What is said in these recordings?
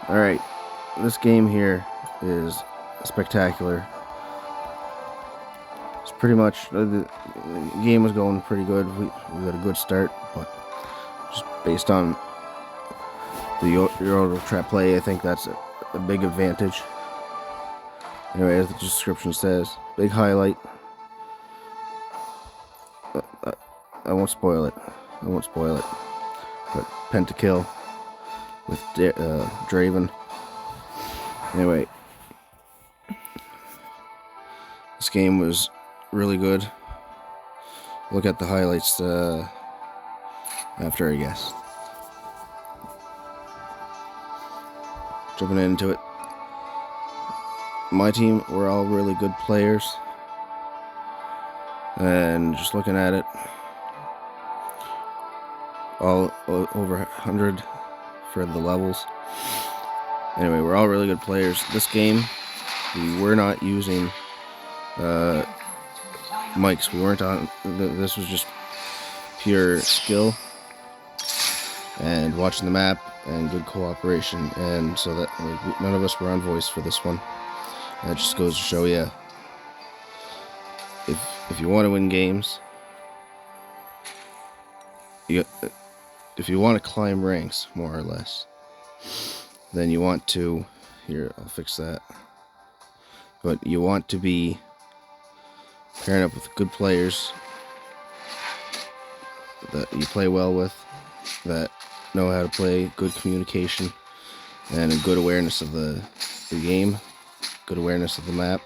Alright, this game here is spectacular. It's pretty much, the game was going pretty good. We got a good start, but just based on the Euro trap play, I think that's a big advantage. Anyway, as the description says, big highlight. I won't spoil it. But Pentakill with Draven. Anyway, this game was really good. Look at the highlights after, I guess. Jumping into it. My team, we're all really good players. And just looking at it, all over 100 for the levels. Anyway, we're all really good players. This game, we were not using mics. We weren't on. This was just pure skill and watching the map and good cooperation. And so that none of us were on voice for this one. And it just goes to show you, if you want to win games, if you want to climb ranks, more or less, then you want to, here, I'll fix that, but you want to be pairing up with good players that you play well with, that know how to play, good communication, and a good awareness of the game, good awareness of the map.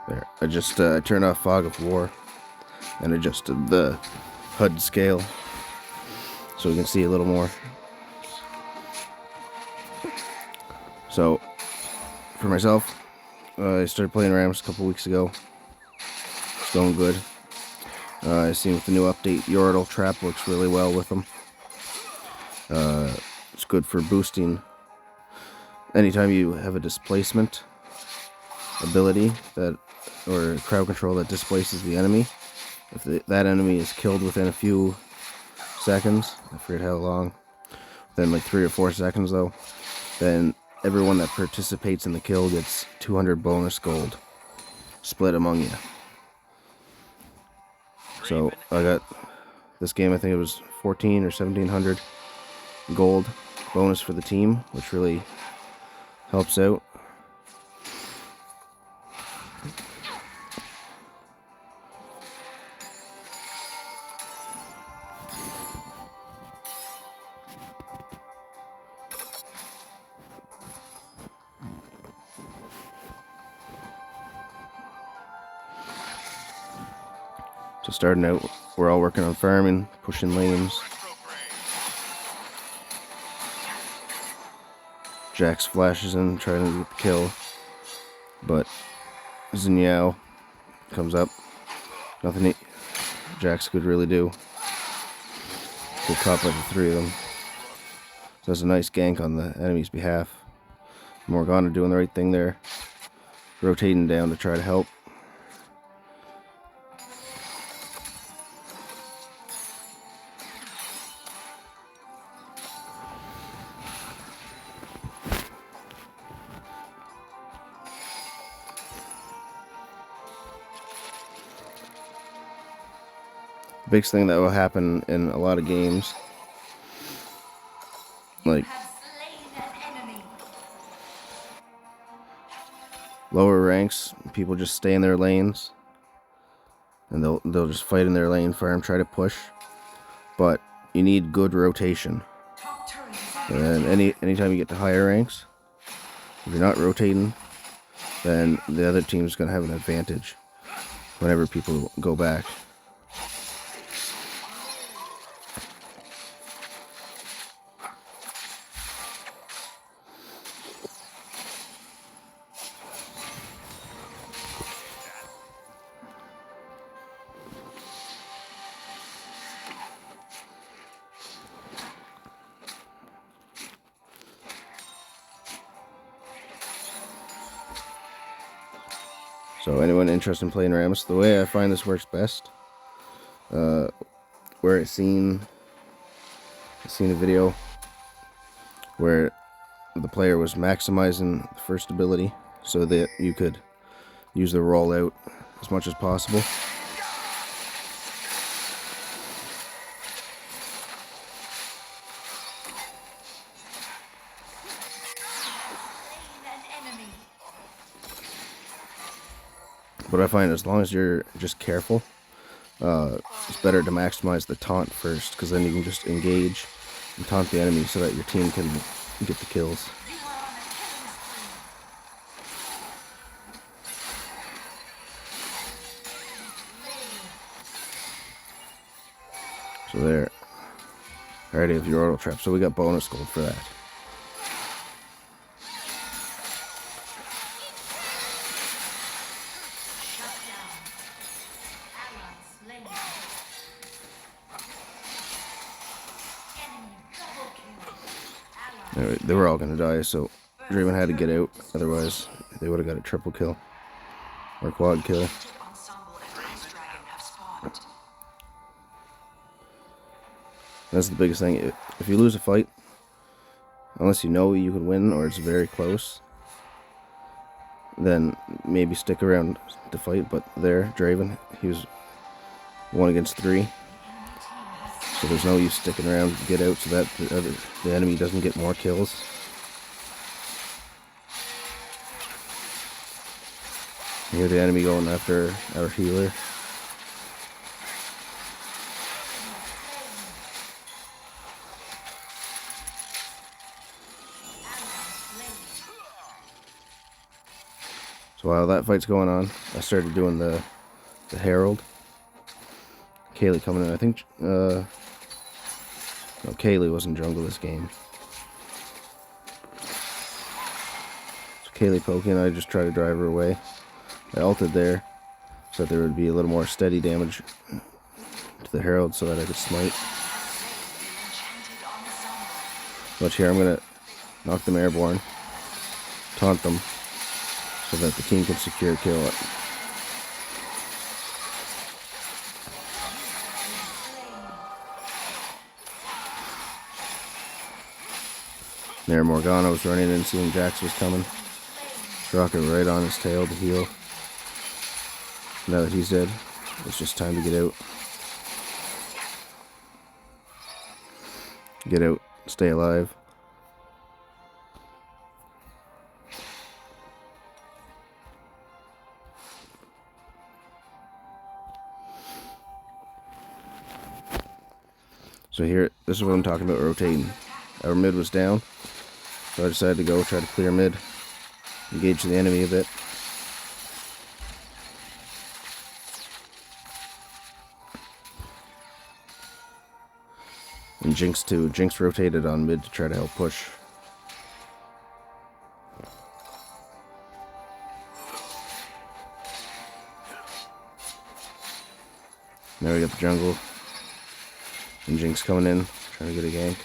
There, I just turned off Fog of War and adjusted the HUD scale so we can see a little more. So, for myself, I started playing Rams a couple weeks ago. It's going good. I seen with the new update, Yordle Trap works really well with them. It's good for boosting. Anytime you have a displacement ability that, or crowd control that displaces the enemy, if that enemy is killed within a few seconds, I forget how long, within like 3 or 4 seconds though, then everyone that participates in the kill gets 200 bonus gold split among you. So I got this game, I think it was 14 or 1700 gold bonus for the team, which really helps out. So starting out, we're all working on farming, pushing lanes. Jax flashes in, trying to get the kill, but Xinyao comes up. Nothing Jax could really do. Get caught by the 3 of them. So that's a nice gank on the enemy's behalf. Morgana doing the right thing there, rotating down to try to help. The biggest thing that will happen in a lot of games, like lower ranks, people just stay in their lanes and they'll just fight in their lane, farm, try to push, but you need good rotation. And anytime you get to higher ranks, if you're not rotating, then the other team's going to have an advantage whenever people go back. So anyone interested in playing Rammus, the way I find this works best, where I've seen a video where the player was maximizing the first ability so that you could use the rollout as much as possible. But I find as long as you're just careful, it's better to maximize the taunt first, because then you can just engage and taunt the enemy so that your team can get the kills. So there. I already have your auto trap, so we got bonus gold for that. Anyway, they were all gonna die, so Draven had to get out, otherwise they would have got a triple kill or quad kill. That's the biggest thing. If you lose a fight, unless you know you can win or it's very close, then maybe stick around to fight. But there, Draven, he was 1 against 3. So there's no use sticking around to get out so that the enemy doesn't get more kills. You hear the enemy going after our healer. So while that fight's going on, I started doing the Herald. Kaylee coming in. I think no, Kaylee was in jungle this game. So Kaylee poking, I just try to drive her away. I ulted there so that there would be a little more steady damage to the Herald so that I could smite. Watch here, I'm gonna knock them airborne, taunt them, so that the team can secure a kill. There, Morgana was running in, seeing Jax was coming. Rocket right on his tail to heal. Now that he's dead, it's just time to get out. Get out, stay alive. So here, this is what I'm talking about, rotating. Our mid was down, so I decided to go try to clear mid, engage the enemy a bit. And Jinx too. Jinx rotated on mid to try to help push. Now we got the jungle. And Jinx coming in, trying to get a gank.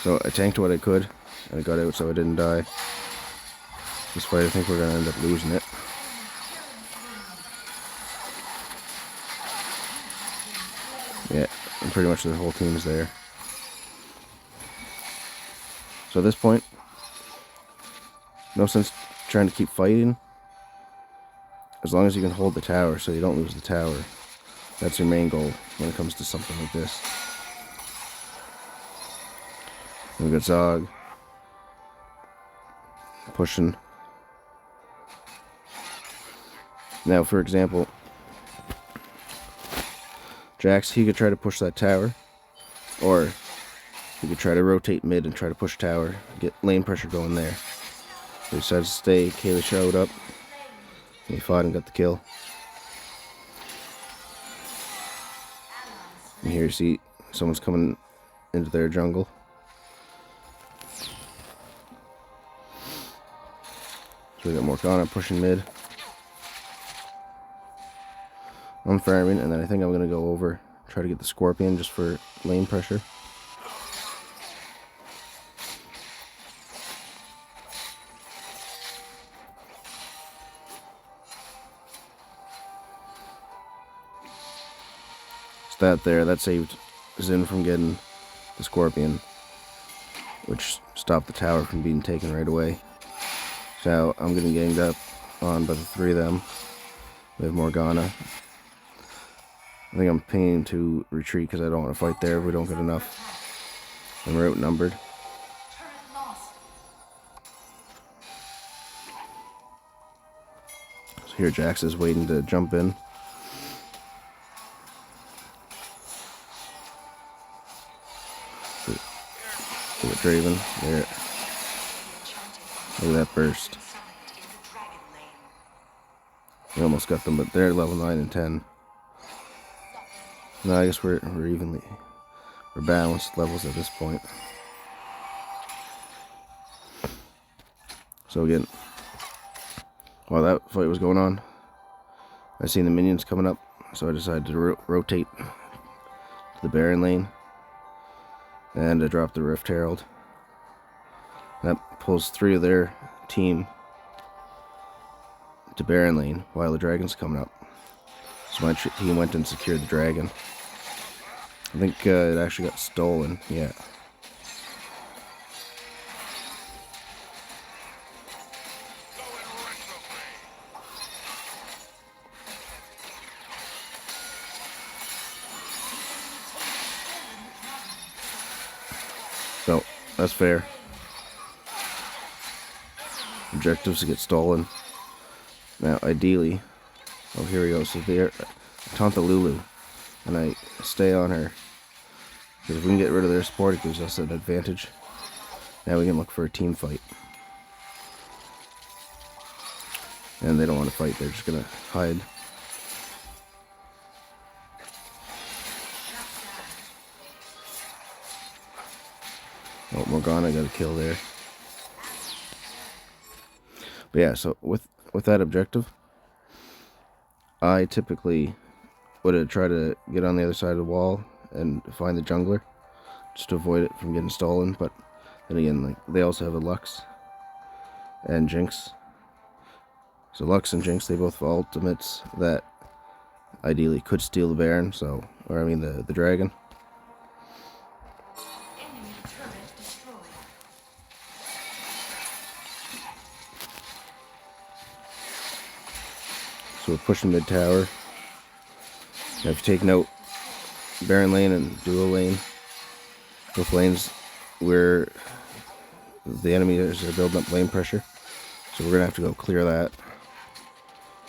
So I tanked what I could, and I got out so I didn't die. This fight, I think we're going to end up losing it. Yeah, and pretty much the whole team's there. So at this point, no sense trying to keep fighting. As long as you can hold the tower so you don't lose the tower. That's your main goal when it comes to something like this. We got Zog pushing. Now, for example, Jax, he could try to push that tower, or he could try to rotate mid and try to push tower, get lane pressure going there. So he decided to stay. Kaylee showed up. He fought and got the kill. And here you see someone's coming into their jungle. So we got Morgana pushing mid. I'm farming, and then I think I'm gonna go over, try to get the Scorpion just for lane pressure. So that saved Zin from getting the Scorpion, which stopped the tower from being taken right away. So I'm getting ganged up on by the three of them. We have Morgana. I think I'm pinging to retreat because I don't want to fight there if we don't get enough. And we're outnumbered. So here Jax is waiting to jump in. Look at Draven. There. Look at that burst. We almost got them, but they're level 9 and 10. No, I guess we're balanced levels at this point. So again, while that fight was going on, I seen the minions coming up, so I decided to rotate to the Baron lane, and I dropped the Rift Herald. That pulls 3 of their team to Baron lane while the dragon's coming up. So my team went and secured the dragon. I think it actually got stolen, yeah. So, that's fair. Objectives to get stolen. Now, ideally, oh, here we go. So there, taunt the Lulu, and I stay on her. Because if we can get rid of their support, it gives us an advantage. Now we can look for a team fight. And they don't want to fight, they're just gonna hide. Oh, Morgana got a kill there. But yeah, so with that objective, I typically would try to get on the other side of the wall and find the jungler, just to avoid it from getting stolen. But then again, like, they also have a Lux and Jinx. So Lux and Jinx, they both have ultimates that ideally could steal the Baron, so, or I mean the dragon. So we're pushing mid tower. Now if you take note, Baron lane and dual lane, both lanes where the enemy is building up lane pressure. So we're gonna have to go clear that.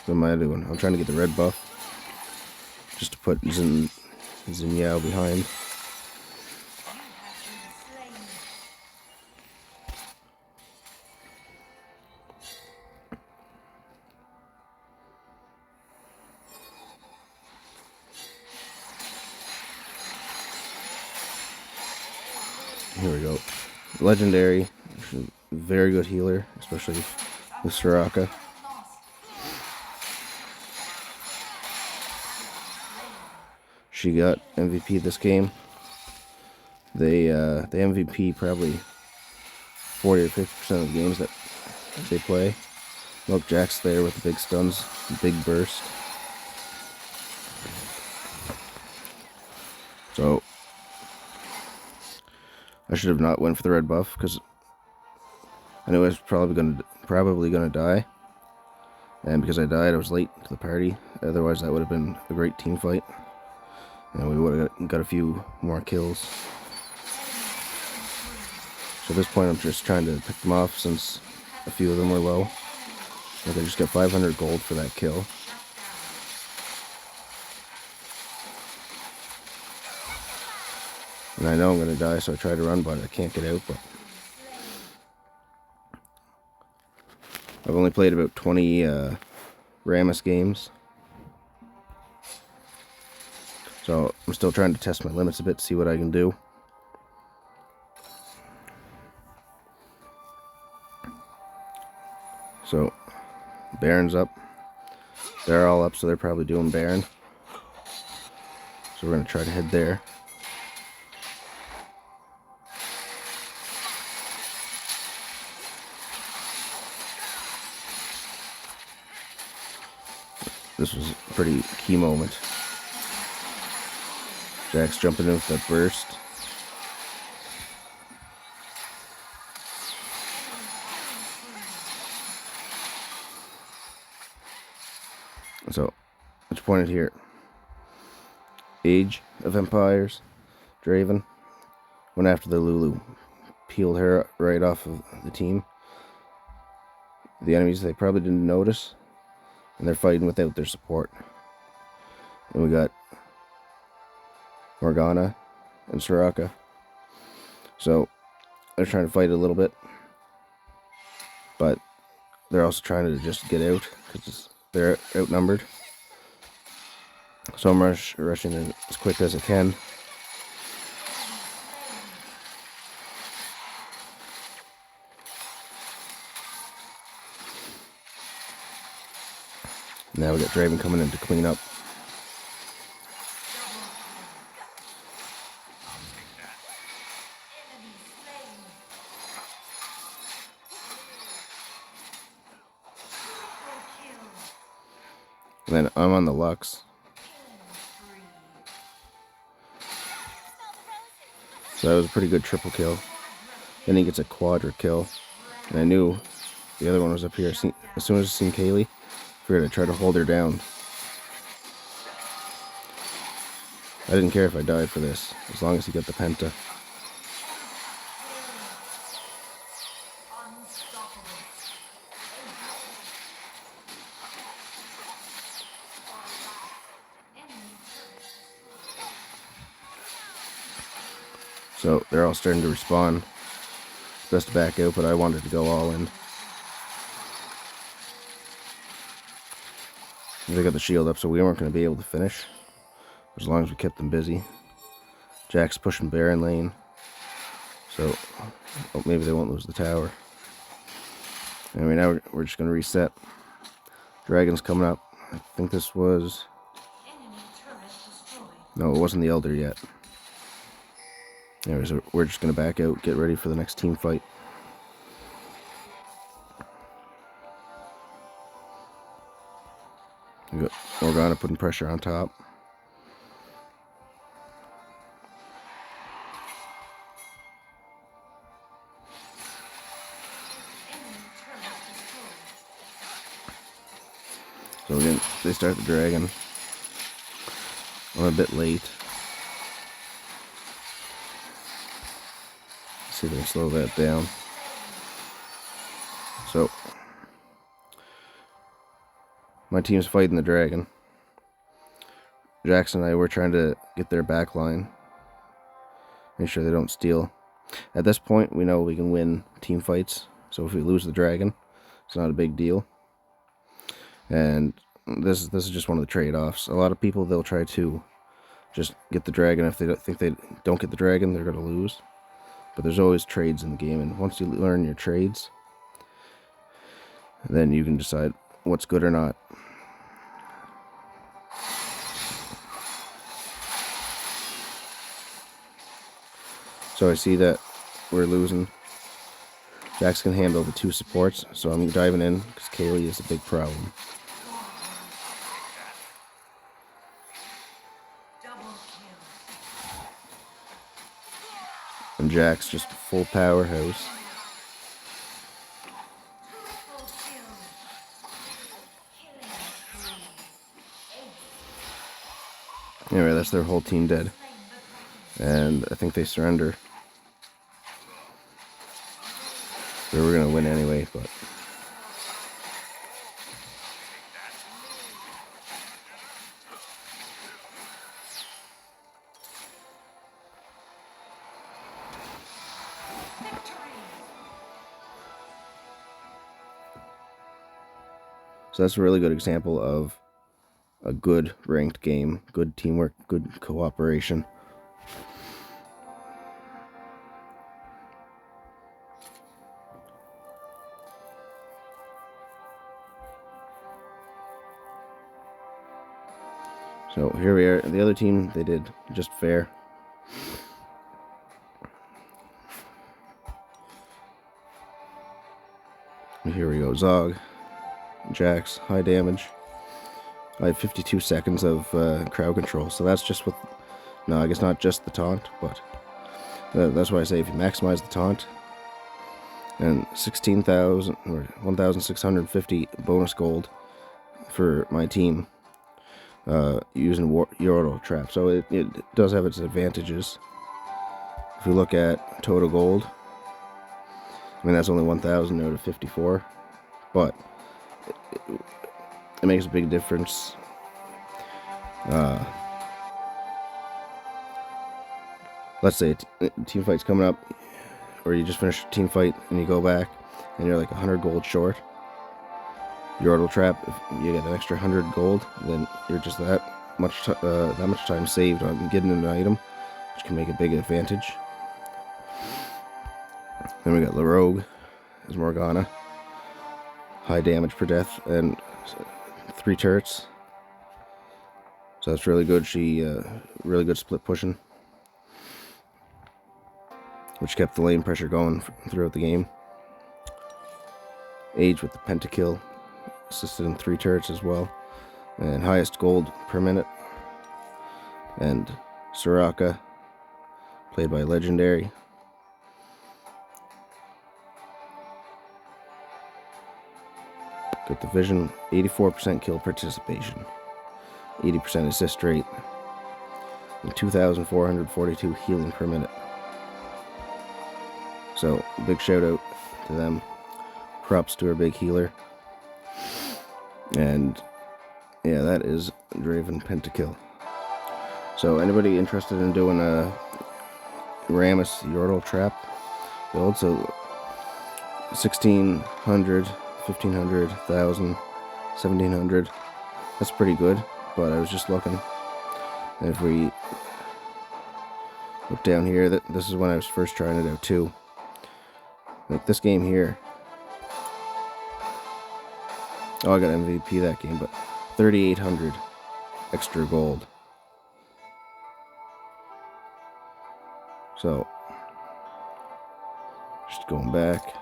What am I doing? I'm trying to get the red buff, just to put Xin Yao behind. Here we go. Legendary, very good healer, especially with Soraka. She got MVP this game. They MVP probably 40 or 50% of the games that they play. Look, Jack's there with the big stuns, big burst. So I should have not went for the red buff because I knew I was probably gonna die, and because I died, I was late to the party. Otherwise, that would have been a great team fight, and we would have got a few more kills. So at this point, I'm just trying to pick them off since a few of them were low. Like I just got 500 gold for that kill. And I know I'm going to die, so I try to run, but I can't get out. But I've only played about 20 Rammus games. So I'm still trying to test my limits a bit, see what I can do. So, Baron's up. They're all up, so they're probably doing Baron. So we're going to try to head there. This was a pretty key moment. Jack's jumping in with that burst. So, it's pointed here. Age of Empires, Draven went after the Lulu, peeled her right off of the team. The enemies, they probably didn't notice, and they're fighting without their support. And we got Morgana and Soraka. So they're trying to fight a little bit, but they're also trying to just get out because they're outnumbered. So I'm rushing in as quick as I can. Now we got Draven coming in to clean up. And then I'm on the Lux. So that was a pretty good triple kill. Then he gets a quadra kill. And I knew the other one was up here. As soon as I seen Kaylee, I figured I'd try to hold her down. I didn't care if I died for this, as long as he got the penta. So they're all starting to respawn. Best to back out, but I wanted to go all in. They got the shield up, so we weren't going to be able to finish, as long as we kept them busy. Jack's pushing Baron lane, so maybe they won't lose the tower. Anyway, now we're just going to reset. Dragon's coming up. I think this was... No, it wasn't the Elder yet. Anyways, we're just going to back out, get ready for the next team fight. We got Morgana putting pressure on top. So again, they start the dragon. I'm a bit late. Let's see if they can slow that down. So, my team's fighting the dragon. Jackson and I were trying to get their back line. Make sure they don't steal. At this point, we know we can win team fights. So if we lose the dragon, it's not a big deal. And this is just one of the trade-offs. A lot of people, they'll try to just get the dragon. If they think they don't get the dragon, they're going to lose. But there's always trades in the game, and once you learn your trades, then you can decide what's good or not. So I see that we're losing. Jax can handle the two supports, so I'm diving in because Kaylee is a big problem. And Jax just a full powerhouse. Anyway, that's their whole team dead. And I think they surrender. They were going to win anyway, but... So that's a really good example of a good ranked game, good teamwork, good cooperation. So here we are. The other team, they did just fair. Here we go. Zog, Jax, high damage. I have 52 seconds of crowd control, so that's just with... No, I guess not just the taunt, but that's why I say if you maximize the taunt, and 16,000 or 1,650 bonus gold for my team using Yordle trap. So it does have its advantages. If we look at total gold, I mean that's only 1,000 out of 54, but it makes a big difference. Let's say a team fight's coming up, or you just finished a team fight and you go back and you're like 100 gold short. Yordle trap, if you get an extra 100 gold, then you're just that much time saved on getting an item, which can make a big advantage. Then we got Rogue as Morgana, high damage per death and 3 turrets, so that's really good. She really good split pushing, which kept the lane pressure going throughout the game. Age with the Pentakill, assisted in 3 turrets as well, and highest gold per minute. And Soraka, played by Legendary. Got the Vision, 84% kill participation, 80% assist rate, and 2,442 healing per minute. So, big shout out to them. Props to our big healer. And yeah, that is Draven Pentakill. So, anybody interested in doing a Rammus Yordle trap build? So, 1,600, 1,500, 1,000, 1,700. That's pretty good, but I was just looking. And if we look down here, this is when I was first trying it out too. Like this game here. Oh, I got MVP that game, but 3,800 extra gold. So, just going back.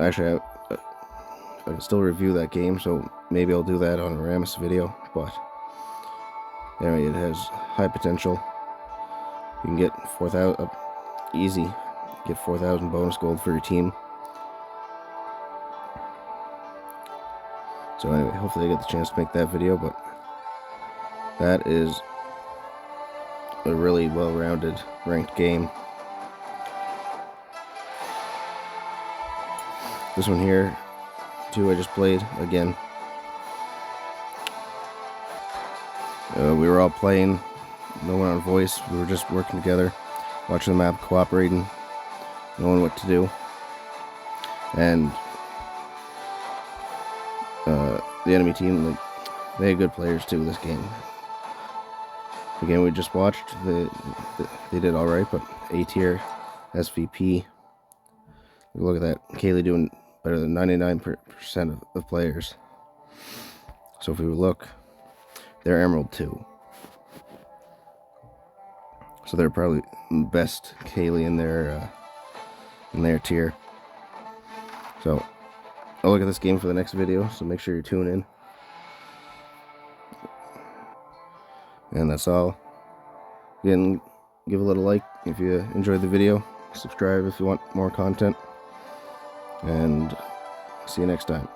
Actually, I can still review that game, so maybe I'll do that on a Rammus video. But anyway, it has high potential. You can get 4,000 easy. Get 4,000 bonus gold for your team. So anyway, hopefully I get the chance to make that video, but that is a really well-rounded ranked game. This one here, too, I just played again. We were all playing, no one on voice. We were just working together, watching the map, cooperating, knowing what to do. And the enemy team, they had good players too this game. The game we just watched, they did alright, but A tier, SVP. Look at that. Kaylee doing better than 99% of players. So if we look, they're Emerald 2. So they're probably best Kaylee in their tier. So I'll look at this game for the next video, so make sure you tune in. And that's all. Again, give a little like if you enjoyed the video. Subscribe if you want more content. And see you next time.